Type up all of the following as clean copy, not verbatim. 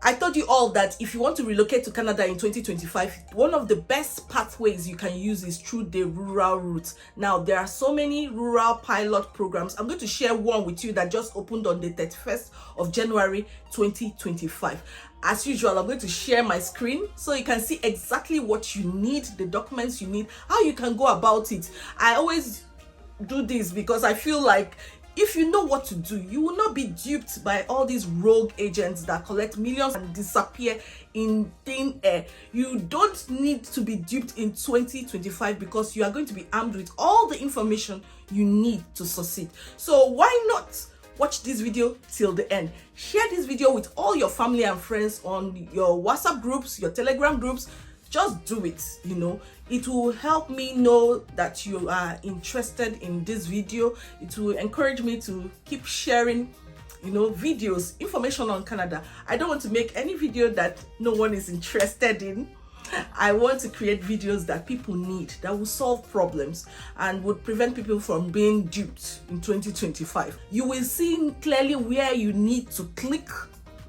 I told you all that if you want to relocate to Canada in 2025, one of the best pathways you can use is through the rural route. Now, there are so many rural pilot programs. I'm going to share one with you that just opened on the 31st of January 2025. As usual, I'm going to share my screen so you can see exactly what you need, the documents you need, how you can go about it. I always do this because I feel like if you know what to do, you will not be duped by all these rogue agents that collect millions and disappear in thin air. You don't need to be duped in 2025 because you are going to be armed with all the information you need to succeed. So why not watch this video till the end? Share this video with all your family and friends on your WhatsApp groups, your Telegram groups. Just do it, it will help me know that you are interested in this video. It will encourage me to keep sharing videos, information on Canada. I don't want to make any video that no one is interested in. I want to create videos that people need, that will solve problems and would prevent people from being duped in 2025. You will see clearly where you need to click.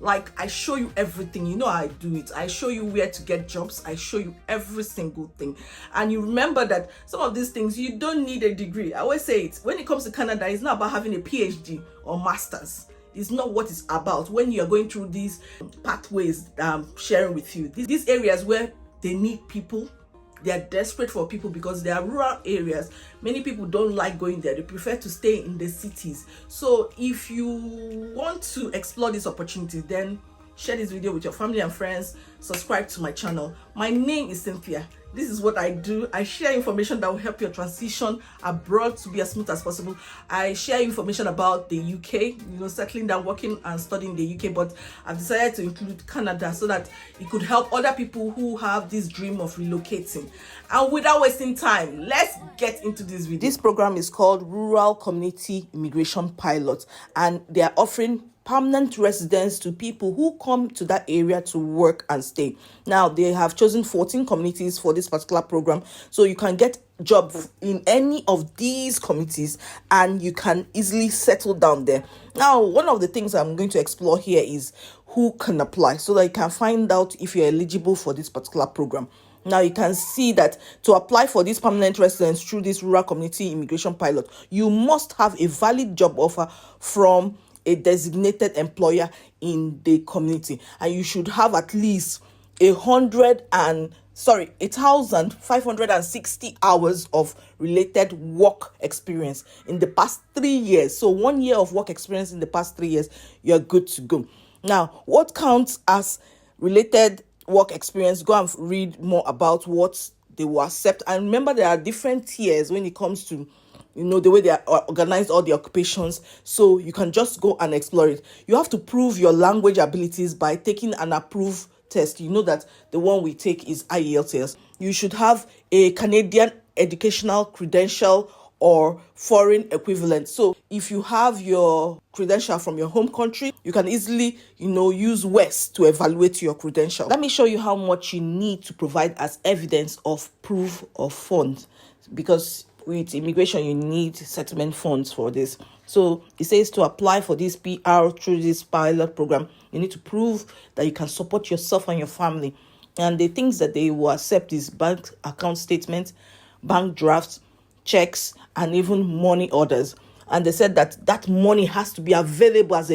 Like, I show you everything. I do it. I show you where to get jobs. I show you every single thing. And you remember that some of these things, you don't need a degree. I always say it. When it comes to Canada, it's not about having a PhD or master's. It's not what it's about when you're going through these pathways that I'm sharing with you. These areas where they need people, they are desperate for people because they are rural areas. Many people don't like going there. They prefer to stay in the cities. So if you want to explore this opportunity, then share this video with your family and friends. Subscribe to my channel. My name is Cynthia. This is what I do. I share information that will help your transition abroad to be as smooth as possible. I share information about the UK, settling down, working and studying in the UK, but I've decided to include Canada so that it could help other people who have this dream of relocating. And without wasting time, let's get into this video. This program is called Rural Community Immigration Pilot, and they are offering permanent residence to people who come to that area to work and stay. Now, they have chosen 14 communities for this particular program, so you can get job in any of these communities and you can easily settle down there. Now, one of the things I'm going to explore here is who can apply so that you can find out if you're eligible for this particular program. Now, you can see that to apply for this permanent residence through this Rural Community Immigration Pilot, you must have a valid job offer from a designated employer in the community, and you should have at least 1,560 hours of related work experience in the past 3 years. So 1 year of work experience in the past 3 years, you're good to go. Now, what counts as related work experience? Go and read more about what they will accept. And remember, there are different tiers when it comes to the way they are organized, all the occupations. So you can just go and explore it. You have to prove your language abilities by taking an approved test. That the one we take is IELTS. You should have a Canadian educational credential or foreign equivalent. So if you have your credential from your home country, you can easily, use WES to evaluate your credential. Let me show you how much you need to provide as evidence of proof of funds, because with immigration, you need settlement funds for this. So it says to apply for this PR through this pilot program, you need to prove that you can support yourself and your family. And the things that they will accept is bank account statements, bank drafts, checks, and even money orders. And they said that money has to be available as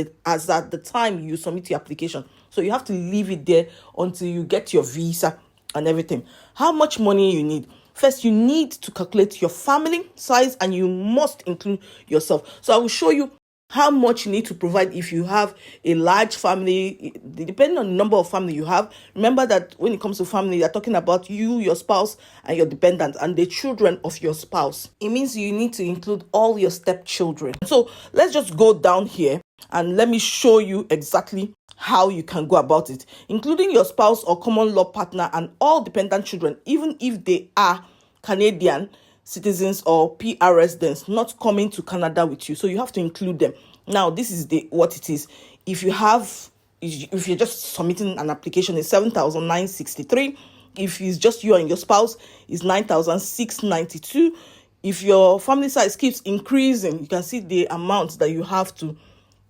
at the time you submit your application. So you have to leave it there until you get your visa and everything. How much money you need? First, you need to calculate your family size and you must include yourself. So I will show you how much you need to provide if you have a large family, depending on the number of family you have. Remember that when it comes to family, they're talking about you, your spouse, and your dependent, and the children of your spouse. It means you need to include all your stepchildren. So let's just go down here and let me show you exactly how you can go about it, including your spouse or common law partner and all dependent children, even if they are Canadian citizens or PR residents not coming to Canada with you. So you have to include them. Now, this is what it is. If you're just submitting an application, it's 7,963. If it's just you and your spouse, it's 9,692. If your family size keeps increasing, you can see the amount that you have to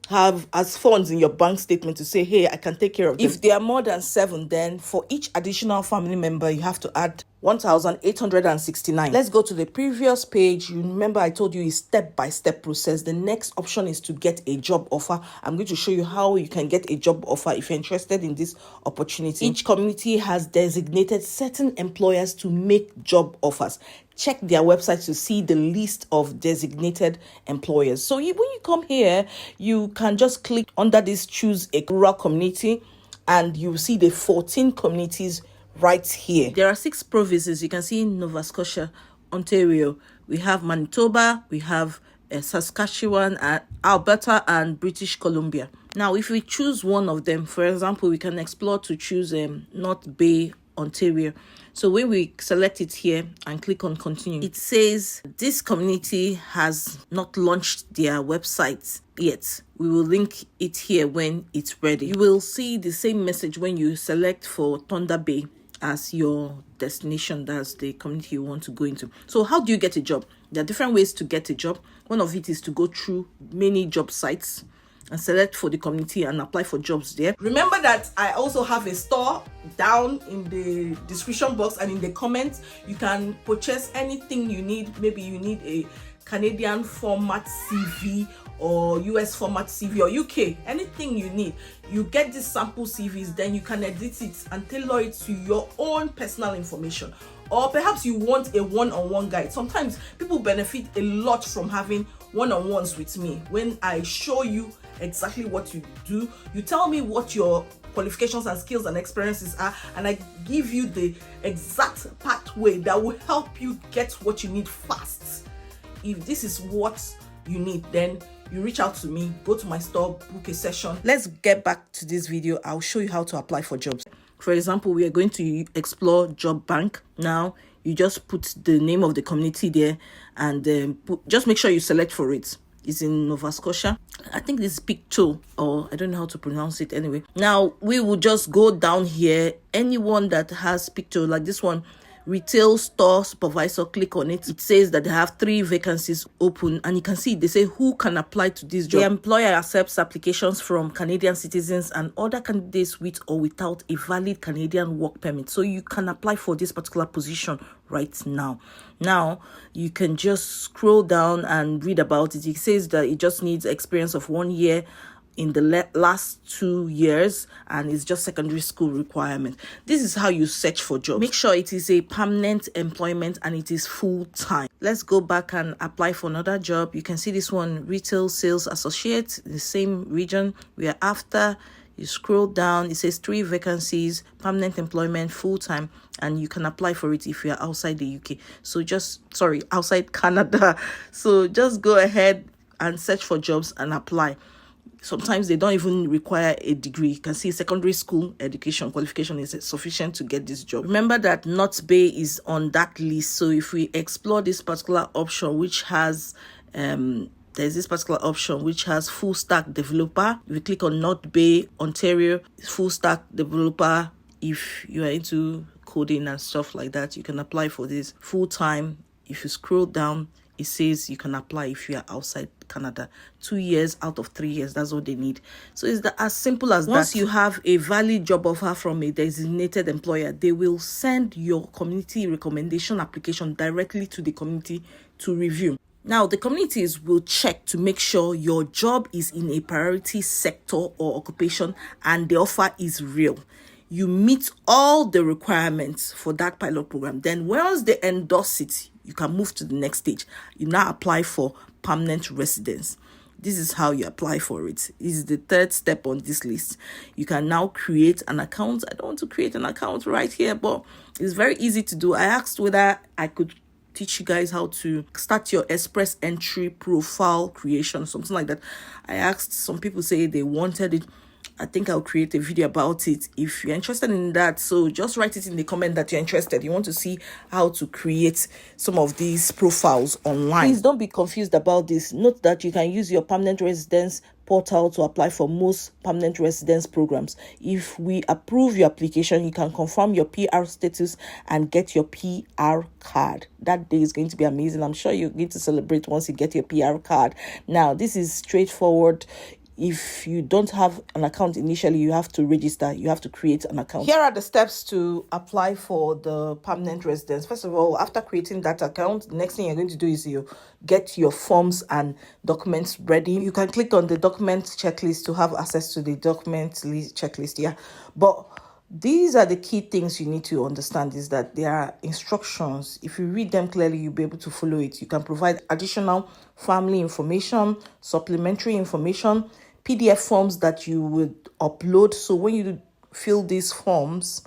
have as funds in your bank statement to say, hey, I can take care of them. If there are more than 7, then for each additional family member, you have to add 1,869. Let's go to the previous page. You remember I told you it's step-by-step process. The next option is to get a job offer. I'm going to show you how you can get a job offer if you're interested in this opportunity. Each community has designated certain employers to make job offers. Check their website to see the list of designated employers. So when you come here, you can just click under this choose a rural community, and you see the 14 communities right here. There are 6 provinces. You can see in Nova Scotia, Ontario. We have Manitoba, we have Saskatchewan, Alberta, and British Columbia. Now, if we choose one of them, for example, we can explore to choose North Bay, Ontario. So when we select it here and click on continue, it says this community has not launched their website yet. We will link it here when it's ready. You will see the same message when you select for Thunder Bay as your destination. That's the community you want to go into. So how do you get a job? There are different ways to get a job. One of it is to go through many job sites and select for the community and apply for jobs there. Remember that I also have a store down in the description box and in the comments. You can purchase anything you need. Maybe you need a Canadian format CV or US format CV or UK, anything you need. You get these sample CVs, then you can edit it and tailor it to your own personal information. Or perhaps you want a one-on-one guide. Sometimes people benefit a lot from having one-on-ones with me. When I show you exactly what you do, you tell me what your qualifications and skills and experiences are, and I give you the exact pathway that will help you get what you need fast. If this is what you need, then you reach out to me, go to my store, book a session. Let's get back to this video. I'll show you how to apply for jobs. For example, we are going to explore Job Bank. Now, you just put the name of the community there and just make sure you select for it. It's in Nova Scotia. I think this is Pictou, or I don't know how to pronounce it anyway. Now, we will just go down here. Anyone that has Pictou, like this one, retail store supervisor, click on it. It says that they have 3 vacancies open, and you can see they say who can apply to this job. The employer accepts applications from Canadian citizens and other candidates with or without a valid Canadian work permit. So you can apply for this particular position right now. Now you can just scroll down and read about it. It says that it just needs experience of 1 year in the last 2 years, and it's just secondary school requirement. This is how you search for jobs. Make sure it is a permanent employment and it is full-time. Let's go back and apply for another job. You can see this one, retail sales associate, the same region we are after. You scroll down, it says 3 vacancies, permanent employment, full-time, and you can apply for it if you are outside the UK. So outside Canada. So just go ahead and search for jobs and apply. Sometimes they don't even require a degree. You can see secondary school education qualification is sufficient to get this job. Remember that North Bay is on that list. So if we explore this particular option, which has there's this particular option which has full stack developer. If you click on North Bay, Ontario, full stack developer. If you are into coding and stuff like that, you can apply for this full time. If you scroll down, it says you can apply if you are outside Canada. 2 years out of 3 years, that's what they need. So it's as simple as that. Once you have a valid job offer from a designated employer, they will send your community recommendation application directly to the community to review. Now, the communities will check to make sure your job is in a priority sector or occupation and the offer is real. You meet all the requirements for that pilot program. Then once they endorse it, you can move to the next stage. You now apply for permanent residence. This is how you apply for it. This is the 3rd step on this list. You can now create an account. I don't want to create an account right here, but it's very easy to do. I asked whether I could teach you guys how to start your express entry profile creation, something like that. I asked, some people say they wanted it. I think I'll create a video about it if you're interested in that. So just write it in the comment that you're interested. You want to see how to create some of these profiles online. Please don't be confused about this. Note that you can use your permanent residence portal to apply for most permanent residence programs. If we approve your application, you can confirm your PR status and get your PR card. That day is going to be amazing. I'm sure you're going to celebrate once you get your PR card. Now, this is straightforward. if you don't have an account initially, you have to register, you have to create an account. Here are the steps to apply for the permanent residence. First of all, after creating that account, the next thing you're going to do is you get your forms and documents ready. You can click on the document checklist to have access to the document checklist. Yeah, but these are the key things you need to understand, is that there are instructions. If you read them clearly, you'll be able to follow it. You can provide additional family information, supplementary information, PDF forms that you would upload. So when you fill these forms,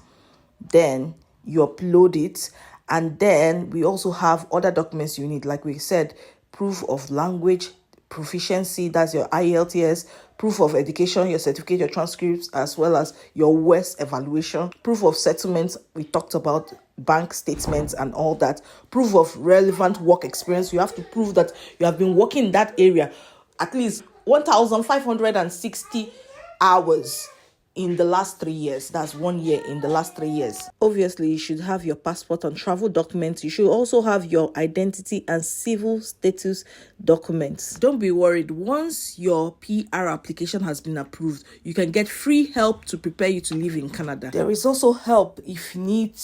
then you upload it. And then we also have other documents you need. Like we said, proof of language proficiency, that's your IELTS, proof of education, your certificate, your transcripts, as well as your WES evaluation, proof of settlement, we talked about bank statements and all that, proof of relevant work experience. You have to prove that you have been working in that area at least 1,560 hours in the last 3 years. That's 1 year in the last 3 years. Obviously, you should have your passport and travel documents. You should also have your identity and civil status documents. Don't be worried. Once your PR application has been approved, you can get free help to prepare you to live in Canada. There is also help if you need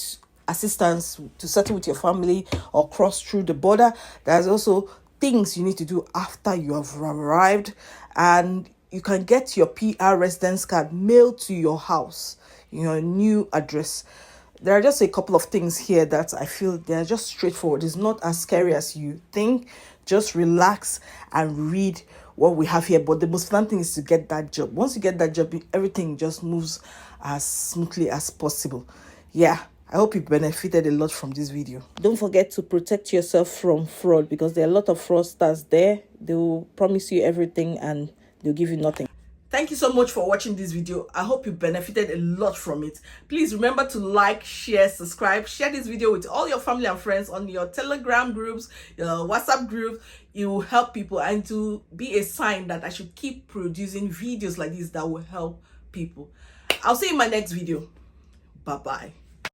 assistance to settle with your family or cross through the border. There's also things you need to do after you have arrived, and you can get your PR residence card mailed to your house, your new address. There are just a couple of things here that I feel they're just straightforward. It's not as scary as you think. Just relax and read what we have here. But the most fun thing is to get that job. Once you get that job, everything just moves as smoothly as possible. Yeah. I hope you benefited a lot from this video. Don't forget to protect yourself from fraud, because there are a lot of fraudsters there. They will promise you everything and they'll give you nothing. Thank you so much for watching this video. I hope you benefited a lot from it. Please remember to like, share, subscribe, share this video with all your family and friends on your Telegram groups, your WhatsApp groups. It will help people, and to be a sign that I should keep producing videos like this that will help people. I'll see you in my next video. Bye-bye.